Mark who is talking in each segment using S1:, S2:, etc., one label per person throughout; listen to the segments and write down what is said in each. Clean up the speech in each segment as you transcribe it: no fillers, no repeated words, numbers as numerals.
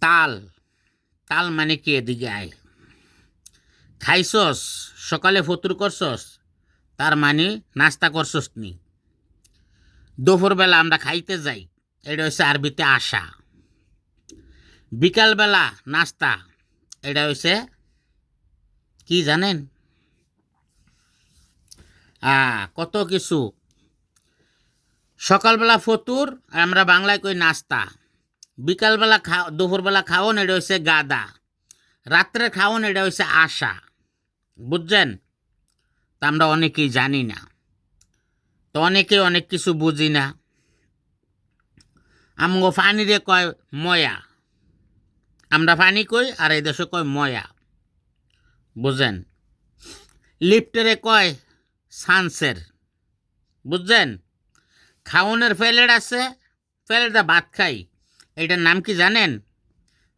S1: তাল তাল মানে কি? এদিকে আয়। খাইছস, সকালে ফতুর করছস, তার মানে নাস্তা করছস নি। দুপুরবেলা আমরা খাইতে যাই, এটা হচ্ছে আরবিতে আশা। বিকালবেলা নাস্তা, এটা হচ্ছে কি জানেন? কত কিছু। সকালবেলা ফতুর, আমরা বাংলায় কই নাস্তা। বিকালবেলা দুপুরবেলা খাওন, এটা হচ্ছে গাদা। রাত্রে খাওন, এটা হচ্ছে আশা। বুঝছেন? তা আমরা অনেকেই জানি না, তো অনেকে অনেক কিছু বুঝি না। আমগো ফানিরে কয় ময়া, আমরা ফানি কই, আর এই দেশে কয় ময়া। বুঝেন? লিফটেরে কয় সানসের। বুঝছেন? খাওনের প্লেট আছে, প্লেটে ভাত খাই, এটার নাম কি জানেন?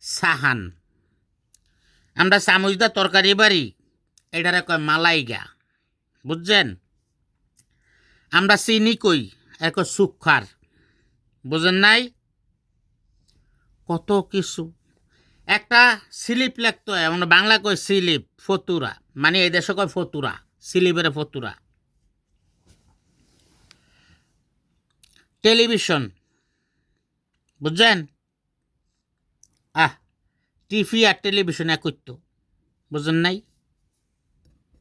S1: সাহান। আমরা চামচদা তরকারি বাড়ি, এটারে কয় মালাইগা। বুঝছেন? আমরা চিনি কই, এক সুখার। বুঝেন নাই? কত কিছু। একটা স্লিপ লিখতে হয়, আমরা বাংলা কই স্লিপ, ফতুরা, মানে এই দেশে কয় ফতুরা, স্লিপের ফতুরা। টেলিভিশন, বুঝছেন? টিভি আর টেলিভিশন একই তো। বুঝেন নাই?